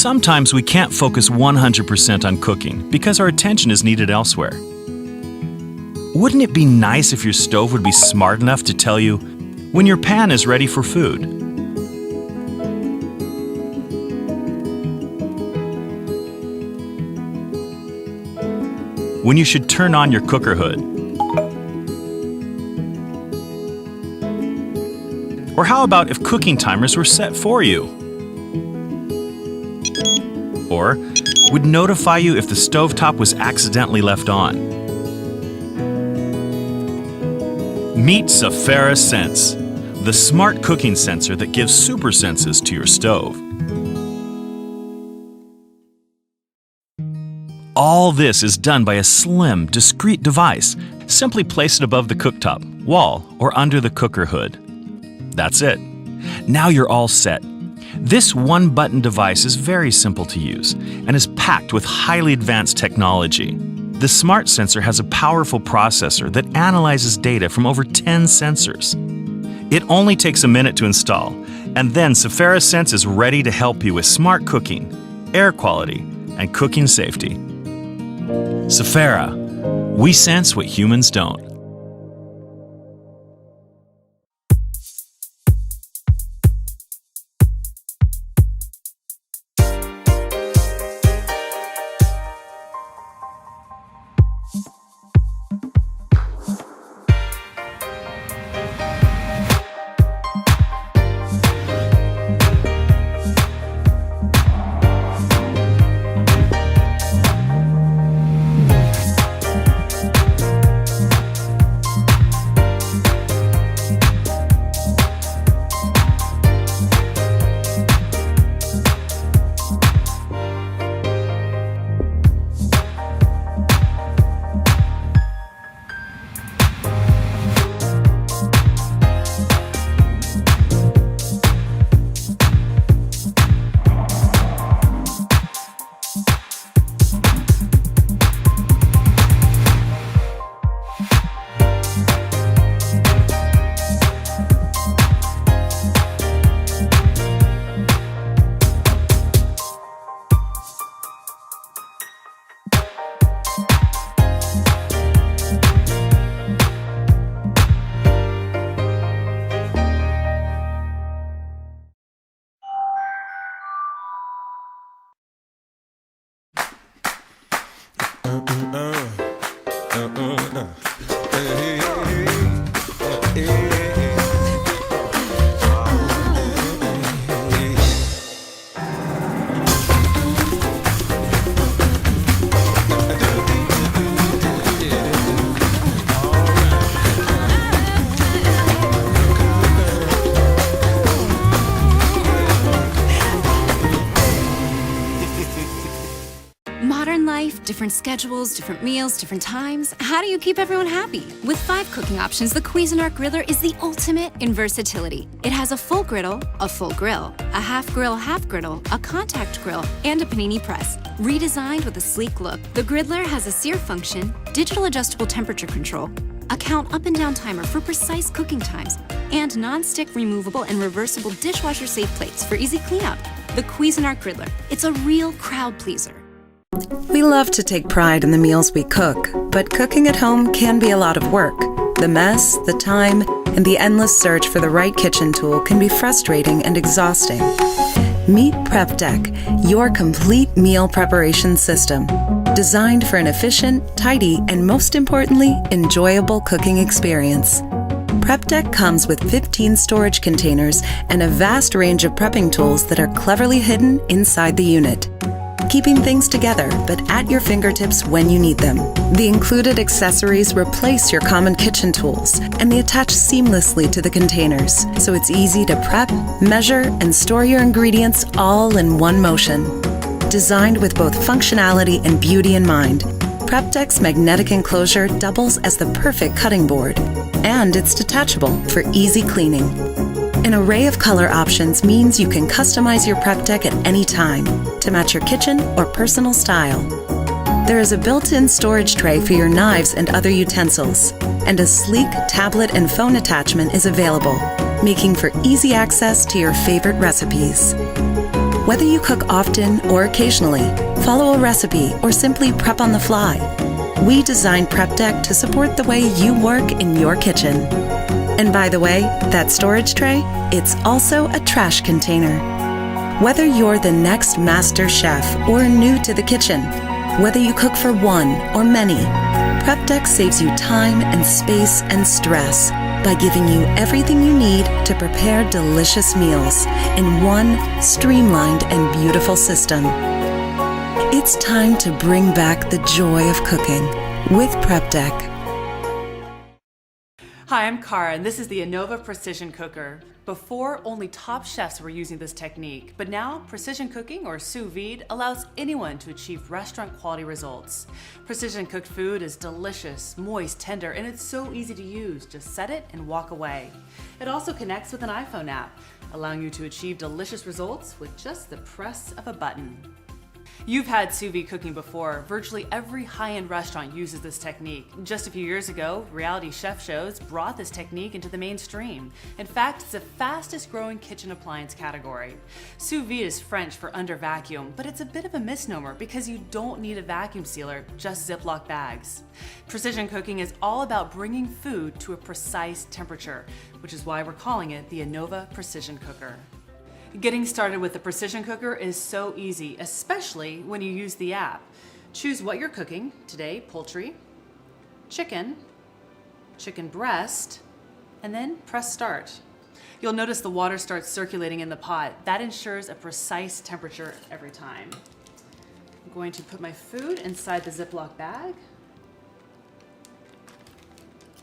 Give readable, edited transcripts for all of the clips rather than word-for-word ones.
Sometimes we can't focus 100% on cooking because our attention is needed elsewhere. Wouldn't it be nice if your stove would be smart enough to tell you when your pan is ready for food? When you should turn on your cooker hood? Or how about if cooking timers were set for you? Or would notify you if the stovetop was accidentally left on? Meet Safara Sense, the smart cooking sensor that gives super senses to your stove. All this is done by a slim, discreet device. Simply place it above the cooktop, wall, or under the cooker hood. That's it. Now you're all set. This one-button device is very simple to use and is packed with highly advanced technology. The smart sensor has a powerful processor that analyzes data from over 10 sensors. It only takes a minute to install, and then Safara Sense is ready to help you with smart cooking, air quality, and cooking safety. Safara, we sense what humans don't. Modern life, different schedules, different meals, different times. How do you keep everyone happy? With 5 cooking options, the Cuisinart Griller is the ultimate in versatility. It has a full griddle, a full grill, a half griddle, a contact grill, and a panini press. Redesigned with a sleek look, the Griddler has a sear function, digital adjustable temperature control, a count up and down timer for precise cooking times, and non-stick removable and reversible dishwasher safe plates for easy cleanup. The Cuisinart Griddler, it's a real crowd pleaser. We love to take pride in the meals we cook, but cooking at home can be a lot of work. The mess, the time, and the endless search for the right kitchen tool can be frustrating and exhausting. Meet Prep Deck, your complete meal preparation system, designed for an efficient, tidy, and most importantly, enjoyable cooking experience. Prep Deck comes with 15 storage containers and a vast range of prepping tools that are cleverly hidden inside the unit, keeping things together, but at your fingertips when you need them. The included accessories replace your common kitchen tools, and they attach seamlessly to the containers, so it's easy to prep, measure, and store your ingredients all in one motion. Designed with both functionality and beauty in mind, Prep Deck's magnetic enclosure doubles as the perfect cutting board, and it's detachable for easy cleaning. An array of color options means you can customize your Prep Deck at any time to match your kitchen or personal style. There is a built-in storage tray for your knives and other utensils, and a sleek tablet and phone attachment is available, making for easy access to your favorite recipes. Whether you cook often or occasionally, follow a recipe, or simply prep on the fly, we designed Prep Deck to support the way you work in your kitchen. And by the way, that storage tray, it's also a trash container. Whether you're the next master chef or new to the kitchen, whether you cook for one or many, Prep Deck saves you time and space and stress by giving you everything you need to prepare delicious meals in one streamlined and beautiful system. It's time to bring back the joy of cooking with Prep Deck. Hi, I'm Cara, and this is the Innova Precision Cooker. Before, only top chefs were using this technique, but now precision cooking, or sous vide, allows anyone to achieve restaurant quality results. Precision cooked food is delicious, moist, tender, and it's so easy to use. Just set it and walk away. It also connects with an iPhone app, allowing you to achieve delicious results with just the press of a button. You've had sous vide cooking before. Virtually every high-end restaurant uses this technique. Just a few years ago, reality chef shows brought this technique into the mainstream. In fact, it's the fastest growing kitchen appliance category. Sous vide is French for under vacuum, but it's a bit of a misnomer because you don't need a vacuum sealer, just Ziploc bags. Precision cooking is all about bringing food to a precise temperature, which is why we're calling it the Innova Precision Cooker. Getting started with the precision cooker is so easy, especially when you use the app. Choose what you're cooking. Today, poultry, chicken breast, and then press start. You'll notice the water starts circulating in the pot. That ensures a precise temperature every time. I'm going to put my food inside the Ziploc bag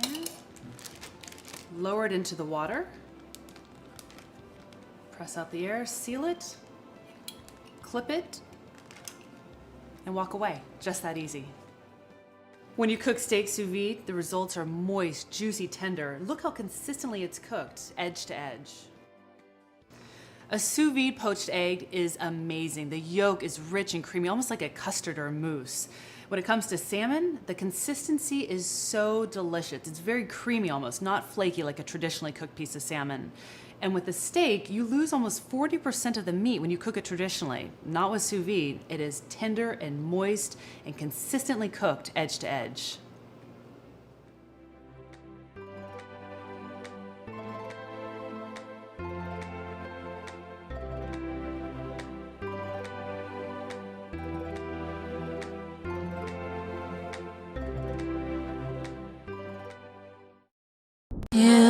and lower it into the water. Press out the air, seal it, clip it, and walk away. Just that easy. When you cook steak sous vide, the results are moist, juicy, tender. Look how consistently it's cooked, edge to edge. A sous vide poached egg is amazing. The yolk is rich and creamy, almost like a custard or a mousse. When it comes to salmon, the consistency is so delicious. It's very creamy almost, not flaky like a traditionally cooked piece of salmon. And with the steak, you lose almost 40% of the meat when you cook it traditionally. Not with sous vide. It is tender and moist and consistently cooked edge to edge. You